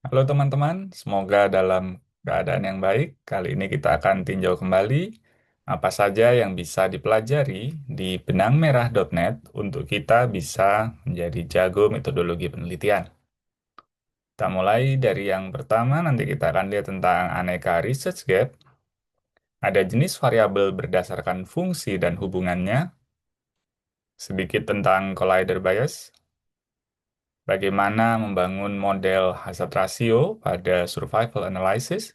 Halo teman-teman, semoga dalam keadaan yang baik. Kali ini kita akan tinjau kembali apa saja yang bisa dipelajari di benangmerah.net untuk kita bisa menjadi jago metodologi penelitian. Kita mulai dari yang pertama, nanti kita akan lihat tentang aneka research gap, ada jenis variabel berdasarkan fungsi dan hubungannya, sedikit tentang collider bias, bagaimana membangun model hazard ratio pada survival analysis.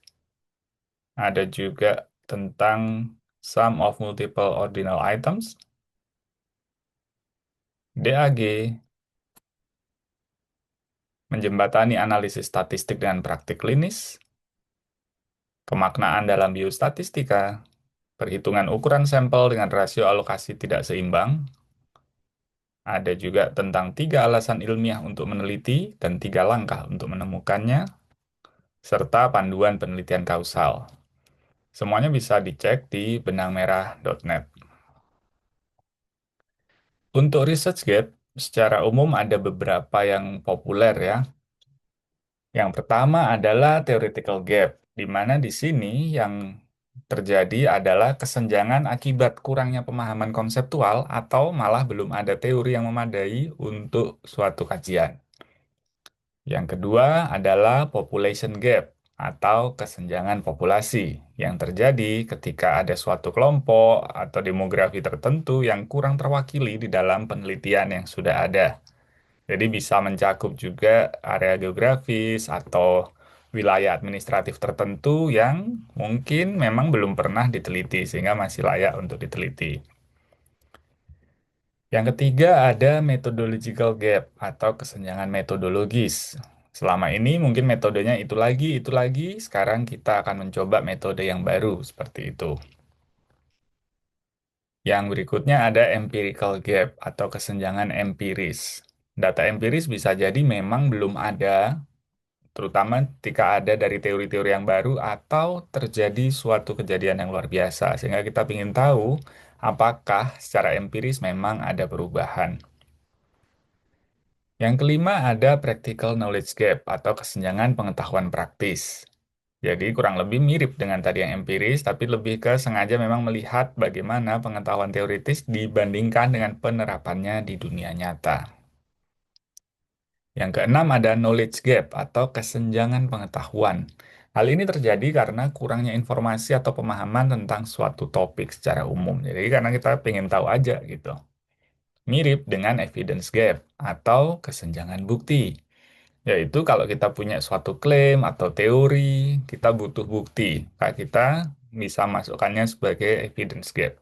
Ada juga tentang sum of multiple ordinal items, DAG, menjembatani analisis statistik dengan praktik klinis, kemaknaan dalam biostatistika, perhitungan ukuran sampel dengan rasio alokasi tidak seimbang, ada juga tentang 3 alasan ilmiah untuk meneliti dan 3 langkah untuk menemukannya, serta panduan penelitian kausal. Semuanya bisa dicek di benangmerah.net. Untuk research gap, secara umum ada beberapa yang populer ya. Yang pertama adalah theoretical gap, di mana di sini yang terjadi adalah kesenjangan akibat kurangnya pemahaman konseptual atau malah belum ada teori yang memadai untuk suatu kajian. Yang kedua adalah population gap atau kesenjangan populasi yang terjadi ketika ada suatu kelompok atau demografi tertentu yang kurang terwakili di dalam penelitian yang sudah ada. Jadi bisa mencakup juga area geografis atau wilayah administratif tertentu yang mungkin memang belum pernah diteliti sehingga masih layak untuk diteliti. Yang ketiga ada methodological gap atau kesenjangan metodologis. Selama ini mungkin metodenya itu lagi, sekarang kita akan mencoba metode yang baru seperti itu. Yang berikutnya ada empirical gap atau kesenjangan empiris. Data empiris bisa jadi memang belum ada, terutama ketika ada dari teori-teori yang baru atau terjadi suatu kejadian yang luar biasa, sehingga kita ingin tahu apakah secara empiris memang ada perubahan. Yang kelima ada practical knowledge gap atau kesenjangan pengetahuan praktis. Jadi kurang lebih mirip dengan tadi yang empiris, tapi lebih ke sengaja memang melihat bagaimana pengetahuan teoritis dibandingkan dengan penerapannya di dunia nyata. Yang keenam ada knowledge gap atau kesenjangan pengetahuan. Hal ini terjadi karena kurangnya informasi atau pemahaman tentang suatu topik secara umum. Jadi karena kita pengen tahu aja gitu. Mirip dengan evidence gap atau kesenjangan bukti. Yaitu kalau kita punya suatu klaim atau teori, kita butuh bukti. Maka kita bisa masukkannya sebagai evidence gap.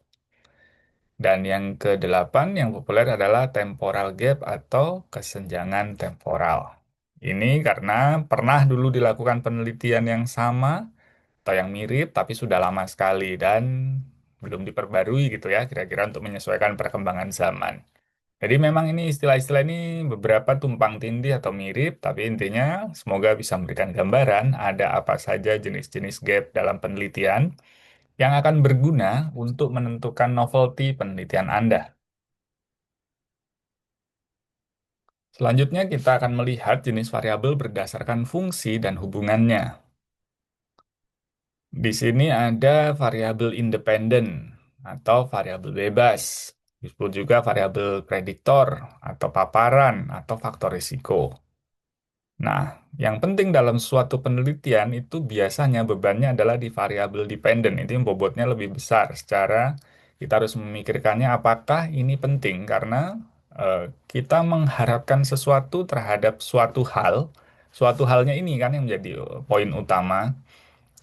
Dan yang kedelapan yang populer adalah temporal gap atau kesenjangan temporal. Ini karena pernah dulu dilakukan penelitian yang sama atau yang mirip tapi sudah lama sekali dan belum diperbarui gitu ya kira-kira untuk menyesuaikan perkembangan zaman. Jadi memang ini istilah-istilah ini beberapa tumpang tindih atau mirip, tapi intinya semoga bisa memberikan gambaran ada apa saja jenis-jenis gap dalam penelitian yang akan berguna untuk menentukan novelty penelitian Anda. Selanjutnya kita akan melihat jenis variabel berdasarkan fungsi dan hubungannya. Di sini ada variabel independen atau variabel bebas. Disebut juga variabel prediktor atau paparan atau faktor risiko. Nah, yang penting dalam suatu penelitian itu biasanya bebannya adalah di variabel dependen. Itu yang bobotnya lebih besar. Secara kita harus memikirkannya apakah ini penting karena kita mengharapkan sesuatu terhadap suatu hal. Suatu halnya ini kan yang menjadi poin utama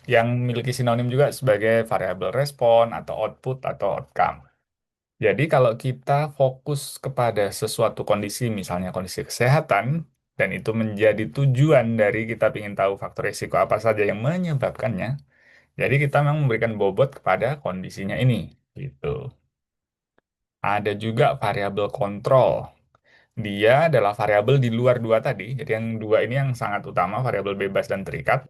yang memiliki sinonim juga sebagai variabel respon atau output atau outcome. Jadi kalau kita fokus kepada sesuatu kondisi, misalnya kondisi kesehatan, dan itu menjadi tujuan dari kita ingin tahu faktor risiko apa saja yang menyebabkannya, jadi kita memang memberikan bobot kepada kondisinya ini. Gitu. Ada juga variabel kontrol. Dia adalah variabel di luar dua tadi. Jadi yang dua ini yang sangat utama, variabel bebas dan terikat.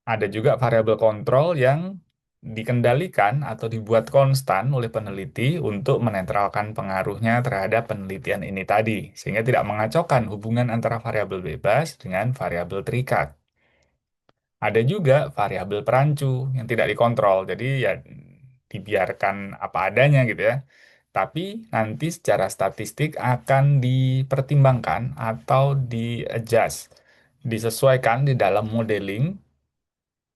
Ada juga variabel kontrol yang dikendalikan atau dibuat konstan oleh peneliti untuk menetralkan pengaruhnya terhadap penelitian ini tadi, sehingga tidak mengacaukan hubungan antara variabel bebas dengan variabel terikat. Ada juga variabel perancu yang tidak dikontrol. Jadi ya dibiarkan apa adanya gitu ya. Tapi nanti secara statistik akan dipertimbangkan atau di-adjust, disesuaikan di dalam modeling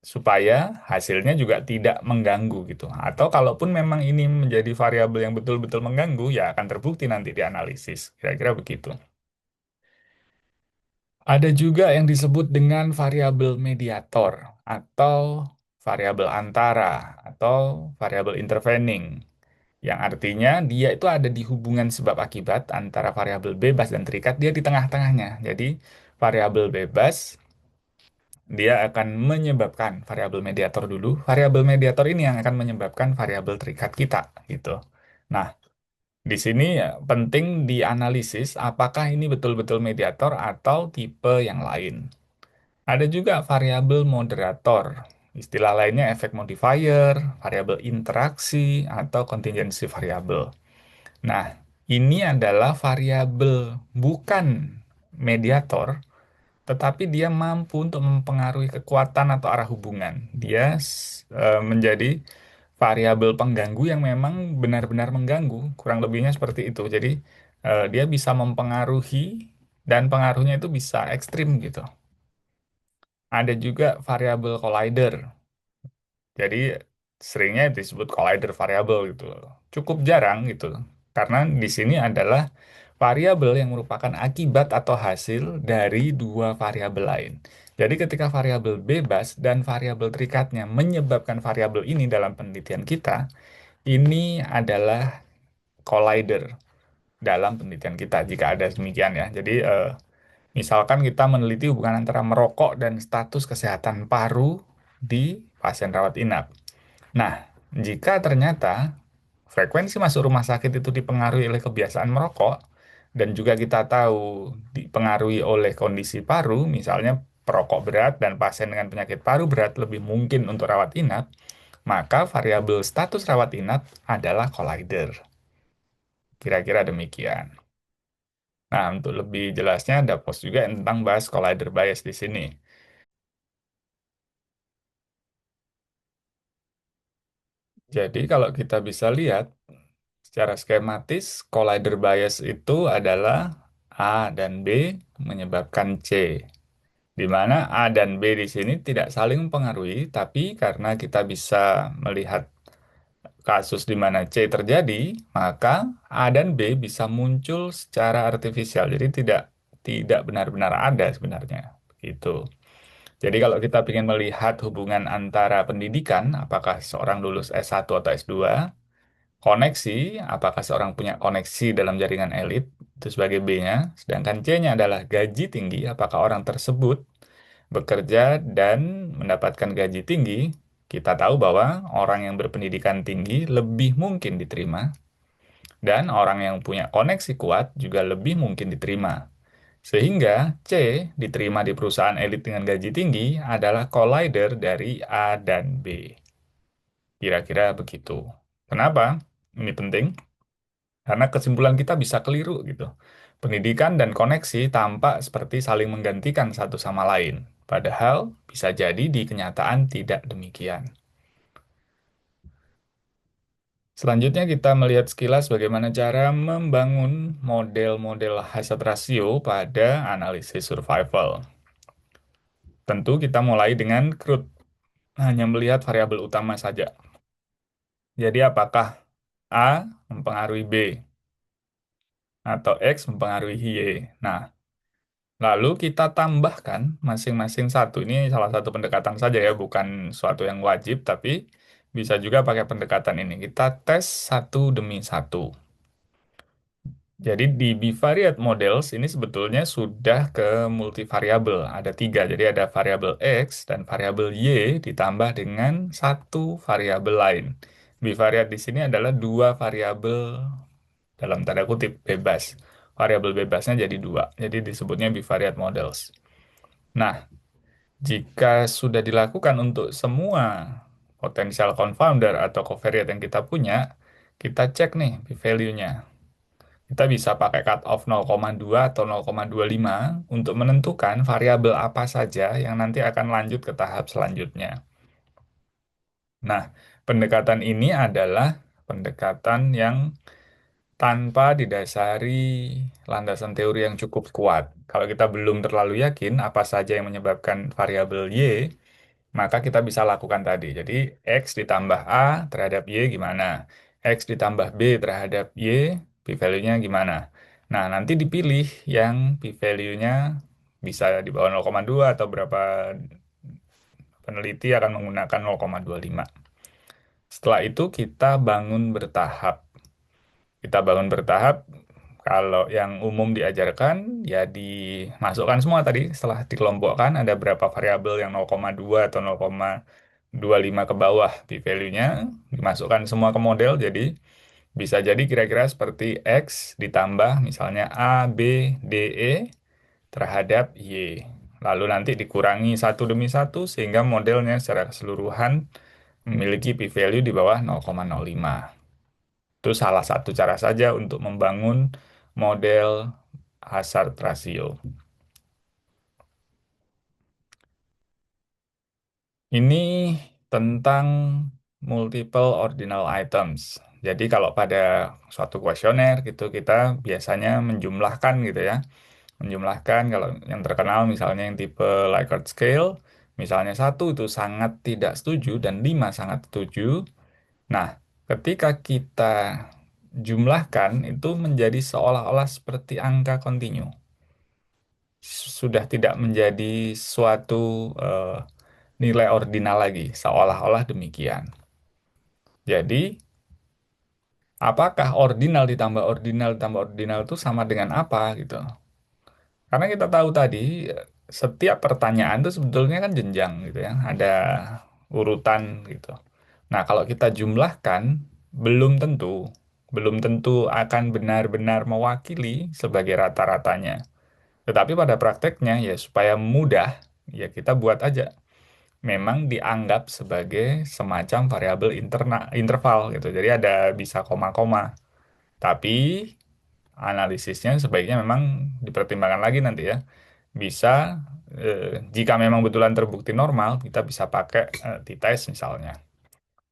supaya hasilnya juga tidak mengganggu gitu. Atau kalaupun memang ini menjadi variabel yang betul-betul mengganggu, ya akan terbukti nanti di analisis. Kira-kira begitu. Ada juga yang disebut dengan variabel mediator atau variabel antara atau variabel intervening, yang artinya dia itu ada di hubungan sebab akibat antara variabel bebas dan terikat, dia di tengah-tengahnya. Jadi variabel bebas dia akan menyebabkan variabel mediator dulu. Variabel mediator ini yang akan menyebabkan variabel terikat kita gitu. Nah, di sini ya, penting dianalisis apakah ini betul-betul mediator atau tipe yang lain. Ada juga variabel moderator. Istilah lainnya efek modifier, variabel interaksi, atau contingency variabel. Nah, ini adalah variabel bukan mediator, tetapi dia mampu untuk mempengaruhi kekuatan atau arah hubungan. Dia menjadi variabel pengganggu yang memang benar-benar mengganggu, kurang lebihnya seperti itu. Jadi dia bisa mempengaruhi dan pengaruhnya itu bisa ekstrim gitu. Ada juga variabel collider. Jadi seringnya disebut collider variable gitu. Cukup jarang gitu. Karena di sini adalah variabel yang merupakan akibat atau hasil dari dua variabel lain. Jadi ketika variabel bebas dan variabel terikatnya menyebabkan variabel ini dalam penelitian kita, ini adalah collider dalam penelitian kita jika ada demikian ya. Jadi misalkan kita meneliti hubungan antara merokok dan status kesehatan paru di pasien rawat inap. Nah, jika ternyata frekuensi masuk rumah sakit itu dipengaruhi oleh kebiasaan merokok, dan juga kita tahu dipengaruhi oleh kondisi paru, misalnya perokok berat dan pasien dengan penyakit paru berat lebih mungkin untuk rawat inap, maka variabel status rawat inap adalah collider. Kira-kira demikian. Nah, untuk lebih jelasnya ada post juga tentang bahas collider bias di sini. Jadi kalau kita bisa lihat secara skematis, collider bias itu adalah A dan B menyebabkan C. Di mana A dan B di sini tidak saling mempengaruhi, tapi karena kita bisa melihat kasus di mana C terjadi, maka A dan B bisa muncul secara artifisial. Jadi tidak benar-benar ada sebenarnya. Gitu. Jadi kalau kita ingin melihat hubungan antara pendidikan, apakah seorang lulus S1 atau S2, koneksi, apakah seorang punya koneksi dalam jaringan elit, itu sebagai B-nya, sedangkan C-nya adalah gaji tinggi, apakah orang tersebut bekerja dan mendapatkan gaji tinggi, kita tahu bahwa orang yang berpendidikan tinggi lebih mungkin diterima, dan orang yang punya koneksi kuat juga lebih mungkin diterima. Sehingga C diterima di perusahaan elit dengan gaji tinggi adalah collider dari A dan B. Kira-kira begitu. Kenapa? Ini penting. Karena kesimpulan kita bisa keliru gitu. Pendidikan dan koneksi tampak seperti saling menggantikan satu sama lain. Padahal bisa jadi di kenyataan tidak demikian. Selanjutnya kita melihat sekilas bagaimana cara membangun model-model hazard ratio pada analisis survival. Tentu kita mulai dengan crude, hanya melihat variabel utama saja. Jadi apakah A mempengaruhi B atau X mempengaruhi Y. Nah, lalu kita tambahkan masing-masing satu. Ini salah satu pendekatan saja ya, bukan suatu yang wajib, tapi bisa juga pakai pendekatan ini. Kita tes satu demi satu. Jadi di bivariate models ini sebetulnya sudah ke multivariabel. Ada tiga, jadi ada variabel X dan variabel Y ditambah dengan satu variabel lain. Bivariate di sini adalah dua variabel dalam tanda kutip bebas. Variabel bebasnya jadi dua, jadi disebutnya bivariate models. Nah, jika sudah dilakukan untuk semua potensial confounder atau covariate yang kita punya, kita cek nih p-value-nya. Kita bisa pakai cut off 0,2 atau 0,25 untuk menentukan variabel apa saja yang nanti akan lanjut ke tahap selanjutnya. Nah, pendekatan ini adalah pendekatan yang tanpa didasari landasan teori yang cukup kuat. Kalau kita belum terlalu yakin apa saja yang menyebabkan variabel Y, maka kita bisa lakukan tadi. Jadi X ditambah A terhadap Y gimana? X ditambah B terhadap Y, p-value-nya gimana? Nah, nanti dipilih yang p-value-nya bisa di bawah 0,2 atau berapa peneliti akan menggunakan 0,25. Setelah itu kita bangun bertahap. Kita bangun bertahap. Kalau yang umum diajarkan, ya dimasukkan semua tadi. Setelah dikelompokkan, ada berapa variabel yang 0,2 atau 0,25 ke bawah p-value-nya. Dimasukkan semua ke model, jadi bisa jadi kira-kira seperti X ditambah misalnya A, B, D, E terhadap Y. Lalu nanti dikurangi satu demi satu sehingga modelnya secara keseluruhan memiliki p-value di bawah 0,05. Itu salah satu cara saja untuk membangun model hazard ratio. Ini tentang multiple ordinal items. Jadi kalau pada suatu kuesioner gitu kita biasanya menjumlahkan gitu ya. Menjumlahkan kalau yang terkenal misalnya yang tipe Likert scale, misalnya satu itu sangat tidak setuju dan lima sangat setuju. Nah, ketika kita jumlahkan itu menjadi seolah-olah seperti angka kontinu. Sudah tidak menjadi suatu eh, nilai ordinal lagi, seolah-olah demikian. Jadi, apakah ordinal ditambah ordinal ditambah ordinal itu sama dengan apa gitu? Karena kita tahu tadi setiap pertanyaan itu sebetulnya kan jenjang gitu ya, ada urutan gitu. Nah, kalau kita jumlahkan belum tentu belum tentu akan benar-benar mewakili sebagai rata-ratanya. Tetapi pada prakteknya ya supaya mudah ya kita buat aja. Memang dianggap sebagai semacam variabel interval gitu. Jadi ada bisa koma-koma. Tapi analisisnya sebaiknya memang dipertimbangkan lagi nanti ya. Bisa jika memang betulan terbukti normal, kita bisa pakai t-test misalnya.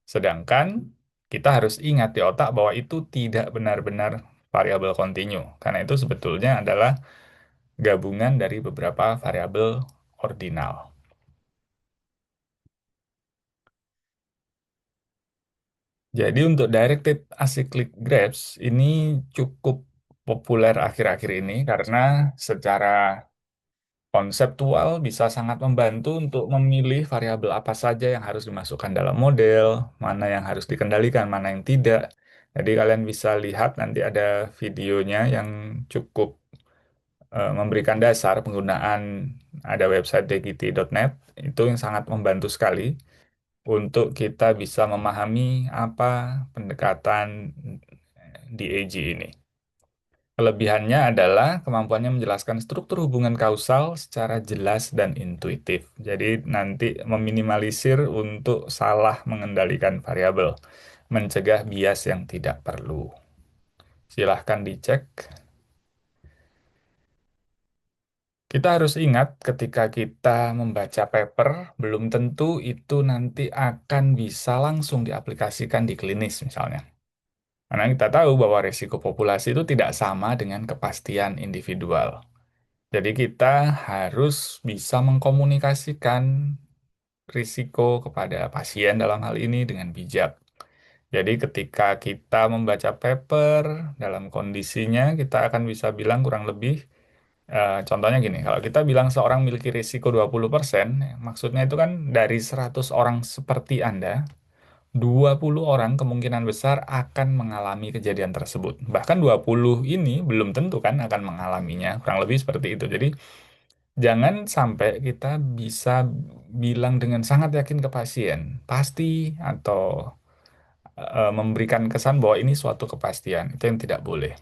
Sedangkan kita harus ingat di otak bahwa itu tidak benar-benar variabel kontinu. Karena itu sebetulnya adalah gabungan dari beberapa variabel ordinal. Jadi untuk directed acyclic graphs ini cukup populer akhir-akhir ini karena secara konseptual bisa sangat membantu untuk memilih variabel apa saja yang harus dimasukkan dalam model, mana yang harus dikendalikan, mana yang tidak. Jadi kalian bisa lihat nanti ada videonya yang cukup memberikan dasar penggunaan ada website dgiti.net itu yang sangat membantu sekali untuk kita bisa memahami apa pendekatan DAG ini. Kelebihannya adalah kemampuannya menjelaskan struktur hubungan kausal secara jelas dan intuitif. Jadi nanti meminimalisir untuk salah mengendalikan variabel, mencegah bias yang tidak perlu. Silahkan dicek. Kita harus ingat ketika kita membaca paper, belum tentu itu nanti akan bisa langsung diaplikasikan di klinis misalnya. Karena kita tahu bahwa risiko populasi itu tidak sama dengan kepastian individual. Jadi kita harus bisa mengkomunikasikan risiko kepada pasien dalam hal ini dengan bijak. Jadi ketika kita membaca paper dalam kondisinya, kita akan bisa bilang kurang lebih, contohnya gini, kalau kita bilang seorang memiliki risiko 20%, maksudnya itu kan dari 100 orang seperti Anda, 20 orang kemungkinan besar akan mengalami kejadian tersebut. Bahkan 20 ini belum tentu kan akan mengalaminya, kurang lebih seperti itu. Jadi jangan sampai kita bisa bilang dengan sangat yakin ke pasien, pasti atau memberikan kesan bahwa ini suatu kepastian. Itu yang tidak boleh.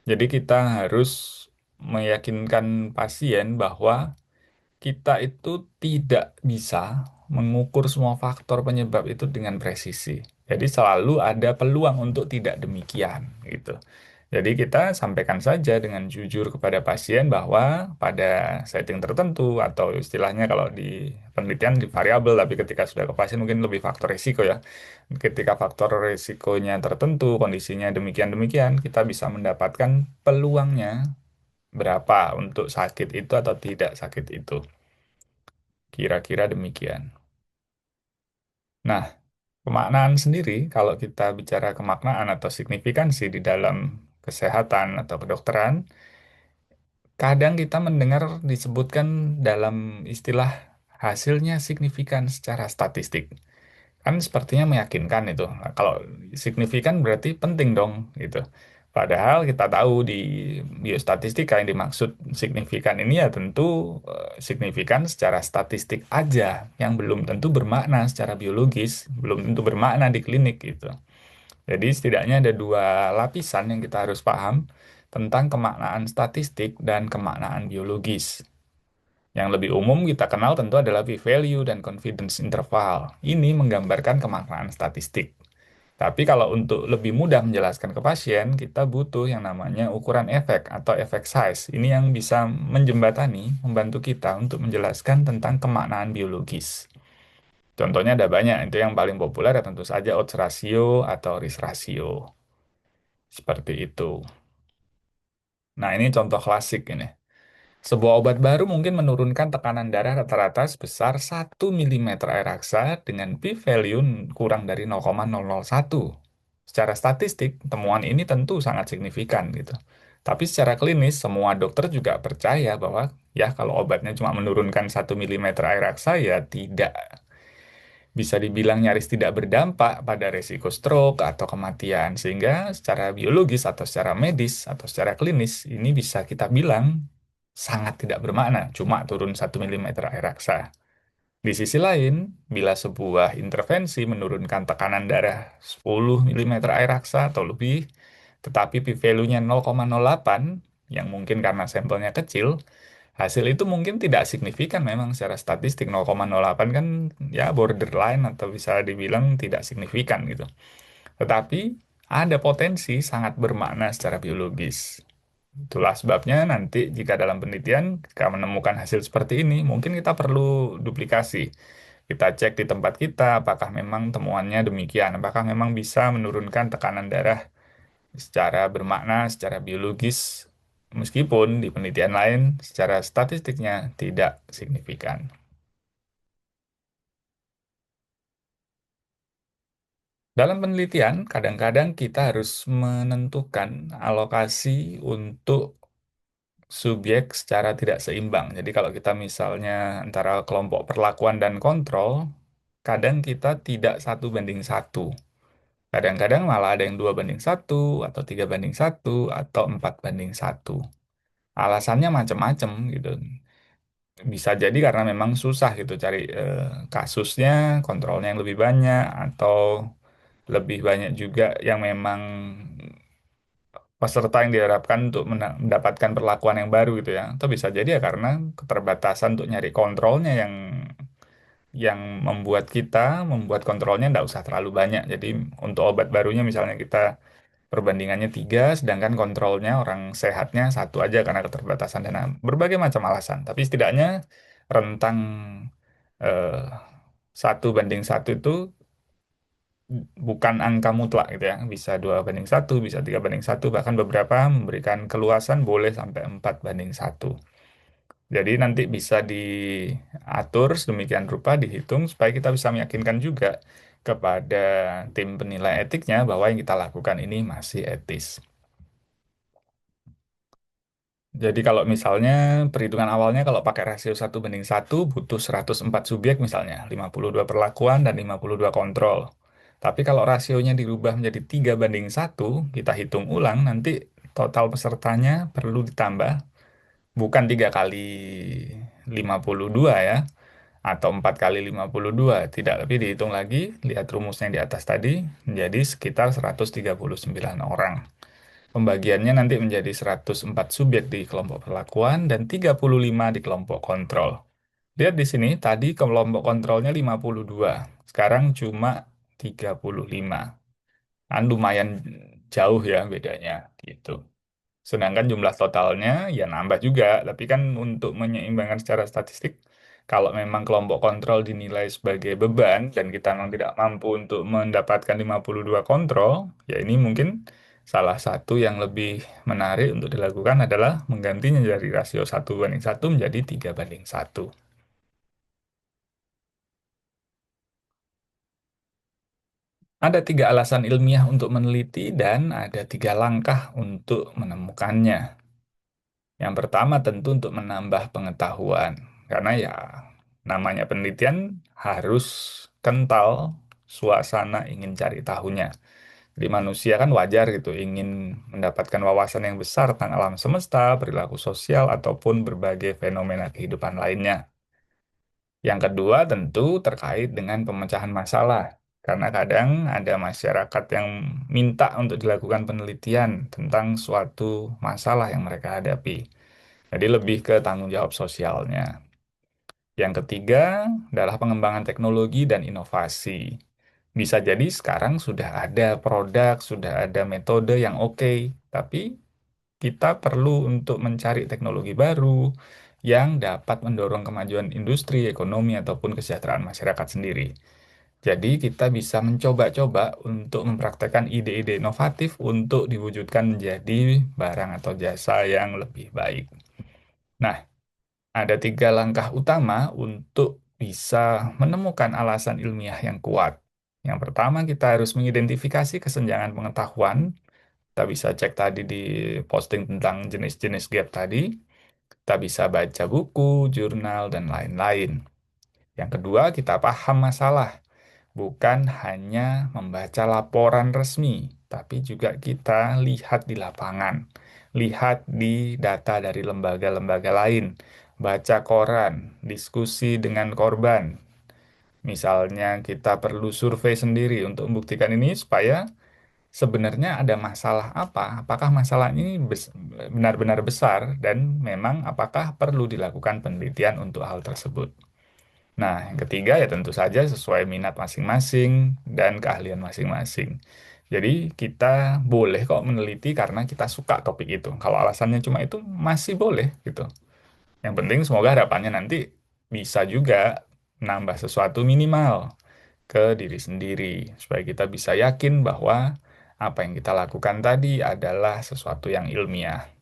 Jadi kita harus meyakinkan pasien bahwa kita itu tidak bisa mengukur semua faktor penyebab itu dengan presisi. Jadi selalu ada peluang untuk tidak demikian gitu. Jadi kita sampaikan saja dengan jujur kepada pasien bahwa pada setting tertentu atau istilahnya kalau di penelitian di variabel, tapi ketika sudah ke pasien mungkin lebih faktor risiko ya. Ketika faktor risikonya tertentu, kondisinya demikian-demikian, kita bisa mendapatkan peluangnya berapa untuk sakit itu atau tidak sakit itu. Kira-kira demikian. Nah, pemaknaan sendiri, kalau kita bicara kemaknaan atau signifikansi di dalam kesehatan atau kedokteran, kadang kita mendengar disebutkan dalam istilah hasilnya signifikan secara statistik. Kan sepertinya meyakinkan itu. Nah, kalau signifikan berarti penting dong gitu. Padahal kita tahu di biostatistika yang dimaksud signifikan ini ya tentu signifikan secara statistik aja, yang belum tentu bermakna secara biologis, belum tentu bermakna di klinik gitu. Jadi setidaknya ada dua lapisan yang kita harus paham tentang kemaknaan statistik dan kemaknaan biologis. Yang lebih umum kita kenal tentu adalah p-value dan confidence interval. Ini menggambarkan kemaknaan statistik. Tapi kalau untuk lebih mudah menjelaskan ke pasien, kita butuh yang namanya ukuran efek atau efek size. Ini yang bisa menjembatani, membantu kita untuk menjelaskan tentang kemaknaan biologis. Contohnya ada banyak, itu yang paling populer ya tentu saja odds ratio atau risk ratio. Seperti itu. Nah, ini contoh klasik ini. Sebuah obat baru mungkin menurunkan tekanan darah rata-rata sebesar 1 mm air aksa dengan p-value kurang dari 0,001. Secara statistik, temuan ini tentu sangat signifikan gitu. Tapi secara klinis, semua dokter juga percaya bahwa ya kalau obatnya cuma menurunkan 1 mm air aksa ya tidak bisa dibilang nyaris tidak berdampak pada resiko stroke atau kematian. Sehingga secara biologis atau secara medis atau secara klinis ini bisa kita bilang sangat tidak bermakna, cuma turun 1 mm air aksa. Di sisi lain, bila sebuah intervensi menurunkan tekanan darah 10 mm air aksa atau lebih, tetapi p-value-nya 0,08, yang mungkin karena sampelnya kecil, hasil itu mungkin tidak signifikan memang secara statistik. 0,08 kan ya borderline atau bisa dibilang tidak signifikan gitu. Tetapi ada potensi sangat bermakna secara biologis. Itulah sebabnya nanti jika dalam penelitian kita menemukan hasil seperti ini, mungkin kita perlu duplikasi. Kita cek di tempat kita apakah memang temuannya demikian, apakah memang bisa menurunkan tekanan darah secara bermakna, secara biologis, meskipun di penelitian lain secara statistiknya tidak signifikan. Dalam penelitian, kadang-kadang kita harus menentukan alokasi untuk subjek secara tidak seimbang. Jadi kalau kita misalnya antara kelompok perlakuan dan kontrol, kadang kita tidak 1 banding 1. Kadang-kadang malah ada yang 2 banding 1, atau 3 banding 1, atau 4 banding 1. Alasannya macam-macam gitu. Bisa jadi karena memang susah gitu cari kasusnya, kontrolnya yang lebih banyak, atau lebih banyak juga yang memang peserta yang diharapkan untuk mendapatkan perlakuan yang baru gitu ya. Atau bisa jadi ya karena keterbatasan untuk nyari kontrolnya yang membuat kontrolnya tidak usah terlalu banyak. Jadi untuk obat barunya misalnya kita perbandingannya 3, sedangkan kontrolnya orang sehatnya 1 aja karena keterbatasan dana. Berbagai macam alasan. Tapi setidaknya rentang 1 banding 1 itu bukan angka mutlak gitu ya. Bisa 2 banding 1, bisa 3 banding 1, bahkan beberapa memberikan keluasan boleh sampai 4 banding 1. Jadi nanti bisa diatur sedemikian rupa, dihitung supaya kita bisa meyakinkan juga kepada tim penilai etiknya bahwa yang kita lakukan ini masih etis. Jadi kalau misalnya perhitungan awalnya kalau pakai rasio 1 banding 1 butuh 104 subjek misalnya, 52 perlakuan dan 52 kontrol. Tapi kalau rasionya dirubah menjadi 3 banding 1, kita hitung ulang nanti total pesertanya perlu ditambah bukan 3 kali 52 ya, atau 4 kali 52, tidak, tapi dihitung lagi, lihat rumusnya di atas tadi, menjadi sekitar 139 orang. Pembagiannya nanti menjadi 104 subjek di kelompok perlakuan dan 35 di kelompok kontrol. Lihat di sini, tadi kelompok kontrolnya 52, sekarang cuma 35. Kan lumayan jauh ya bedanya gitu. Sedangkan jumlah totalnya ya nambah juga, tapi kan untuk menyeimbangkan secara statistik, kalau memang kelompok kontrol dinilai sebagai beban dan kita memang tidak mampu untuk mendapatkan 52 kontrol, ya ini mungkin salah satu yang lebih menarik untuk dilakukan adalah menggantinya dari rasio 1:1 menjadi 3:1. Ada 3 alasan ilmiah untuk meneliti dan ada 3 langkah untuk menemukannya. Yang pertama tentu untuk menambah pengetahuan, karena ya namanya penelitian harus kental suasana ingin cari tahunya. Jadi manusia kan wajar gitu, ingin mendapatkan wawasan yang besar tentang alam semesta, perilaku sosial, ataupun berbagai fenomena kehidupan lainnya. Yang kedua tentu terkait dengan pemecahan masalah. Karena kadang ada masyarakat yang minta untuk dilakukan penelitian tentang suatu masalah yang mereka hadapi. Jadi lebih ke tanggung jawab sosialnya. Yang ketiga adalah pengembangan teknologi dan inovasi. Bisa jadi sekarang sudah ada produk, sudah ada metode yang oke, tapi kita perlu untuk mencari teknologi baru yang dapat mendorong kemajuan industri, ekonomi, ataupun kesejahteraan masyarakat sendiri. Jadi kita bisa mencoba-coba untuk mempraktekkan ide-ide inovatif untuk diwujudkan menjadi barang atau jasa yang lebih baik. Nah, ada 3 langkah utama untuk bisa menemukan alasan ilmiah yang kuat. Yang pertama, kita harus mengidentifikasi kesenjangan pengetahuan. Kita bisa cek tadi di posting tentang jenis-jenis gap tadi. Kita bisa baca buku, jurnal, dan lain-lain. Yang kedua, kita paham masalah. Bukan hanya membaca laporan resmi, tapi juga kita lihat di lapangan, lihat di data dari lembaga-lembaga lain, baca koran, diskusi dengan korban. Misalnya kita perlu survei sendiri untuk membuktikan ini supaya sebenarnya ada masalah apa, apakah masalah ini benar-benar besar dan memang apakah perlu dilakukan penelitian untuk hal tersebut. Nah, yang ketiga ya tentu saja sesuai minat masing-masing dan keahlian masing-masing. Jadi kita boleh kok meneliti karena kita suka topik itu. Kalau alasannya cuma itu masih boleh gitu. Yang penting semoga harapannya nanti bisa juga nambah sesuatu minimal ke diri sendiri supaya kita bisa yakin bahwa apa yang kita lakukan tadi adalah sesuatu yang ilmiah.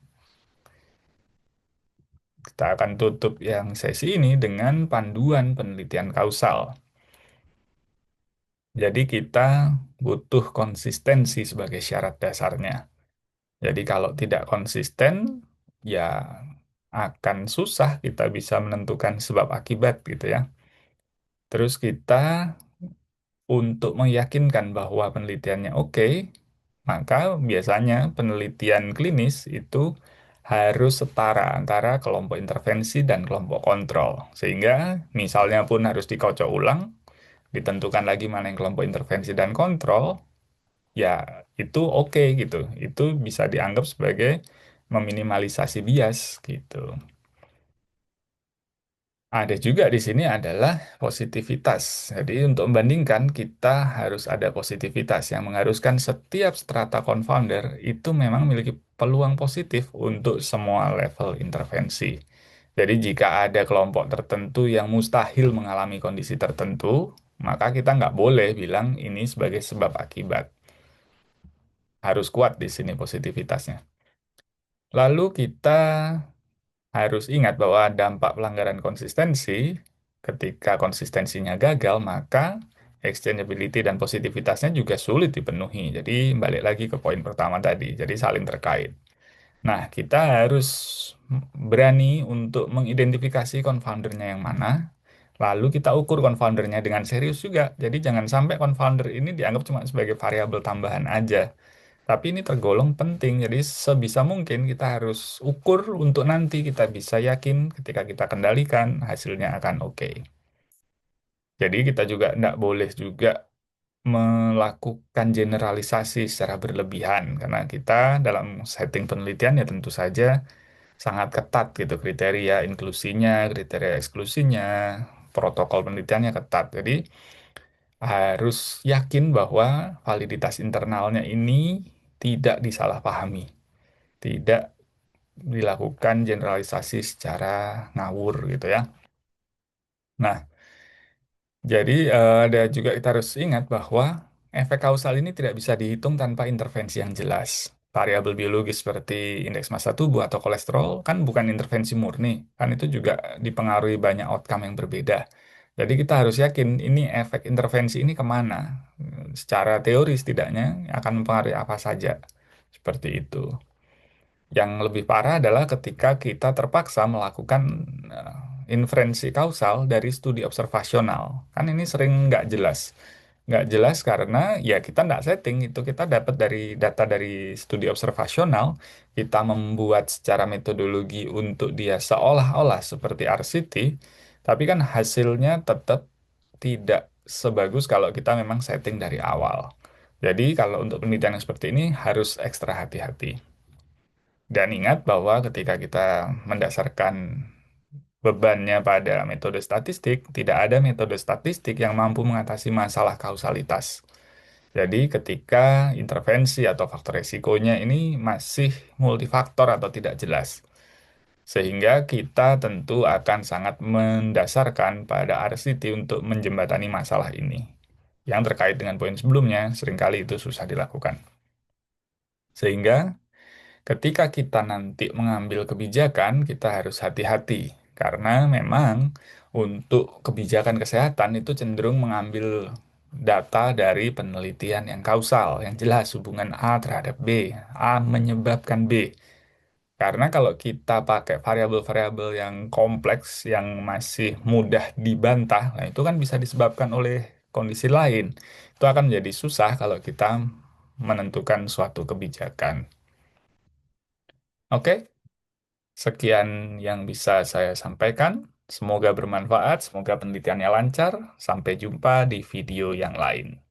Kita akan tutup yang sesi ini dengan panduan penelitian kausal. Jadi kita butuh konsistensi sebagai syarat dasarnya. Jadi kalau tidak konsisten, ya akan susah kita bisa menentukan sebab akibat gitu ya. Terus kita untuk meyakinkan bahwa penelitiannya oke, maka biasanya penelitian klinis itu harus setara antara kelompok intervensi dan kelompok kontrol. Sehingga misalnya pun harus dikocok ulang, ditentukan lagi mana yang kelompok intervensi dan kontrol, ya itu oke gitu. Itu bisa dianggap sebagai meminimalisasi bias gitu. Ada juga di sini adalah positivitas. Jadi untuk membandingkan kita harus ada positivitas yang mengharuskan setiap strata confounder itu memang memiliki peluang positif untuk semua level intervensi. Jadi jika ada kelompok tertentu yang mustahil mengalami kondisi tertentu, maka kita nggak boleh bilang ini sebagai sebab akibat. Harus kuat di sini positivitasnya. Lalu kita harus ingat bahwa dampak pelanggaran konsistensi, ketika konsistensinya gagal, maka exchangeability dan positivitasnya juga sulit dipenuhi. Jadi balik lagi ke poin pertama tadi, jadi saling terkait. Nah, kita harus berani untuk mengidentifikasi confoundernya yang mana, lalu kita ukur confoundernya dengan serius juga. Jadi jangan sampai confounder ini dianggap cuma sebagai variabel tambahan aja. Tapi ini tergolong penting, jadi sebisa mungkin kita harus ukur untuk nanti kita bisa yakin ketika kita kendalikan hasilnya akan oke. Jadi kita juga tidak boleh juga melakukan generalisasi secara berlebihan, karena kita dalam setting penelitian ya tentu saja sangat ketat gitu kriteria inklusinya, kriteria eksklusinya, protokol penelitiannya ketat. Jadi harus yakin bahwa validitas internalnya ini tidak disalahpahami, tidak dilakukan generalisasi secara ngawur gitu ya. Nah, jadi ada juga kita harus ingat bahwa efek kausal ini tidak bisa dihitung tanpa intervensi yang jelas. Variabel biologis seperti indeks massa tubuh atau kolesterol kan bukan intervensi murni, kan itu juga dipengaruhi banyak outcome yang berbeda. Jadi kita harus yakin ini efek intervensi ini kemana. Secara teori setidaknya akan mempengaruhi apa saja. Seperti itu. Yang lebih parah adalah ketika kita terpaksa melakukan inferensi kausal dari studi observasional. Kan ini sering nggak jelas. Nggak jelas karena ya kita nggak setting itu. Kita dapat dari data dari studi observasional, kita membuat secara metodologi untuk dia seolah-olah seperti RCT, tapi kan hasilnya tetap tidak sebagus kalau kita memang setting dari awal. Jadi kalau untuk penelitian yang seperti ini harus ekstra hati-hati. Dan ingat bahwa ketika kita mendasarkan bebannya pada metode statistik, tidak ada metode statistik yang mampu mengatasi masalah kausalitas. Jadi ketika intervensi atau faktor resikonya ini masih multifaktor atau tidak jelas. Sehingga kita tentu akan sangat mendasarkan pada RCT untuk menjembatani masalah ini. Yang terkait dengan poin sebelumnya, seringkali itu susah dilakukan. Sehingga ketika kita nanti mengambil kebijakan, kita harus hati-hati karena memang untuk kebijakan kesehatan itu cenderung mengambil data dari penelitian yang kausal, yang jelas hubungan A terhadap B, A menyebabkan B. Karena kalau kita pakai variabel-variabel yang kompleks, yang masih mudah dibantah, nah itu kan bisa disebabkan oleh kondisi lain. Itu akan menjadi susah kalau kita menentukan suatu kebijakan. Oke, sekian yang bisa saya sampaikan. Semoga bermanfaat, semoga penelitiannya lancar. Sampai jumpa di video yang lain.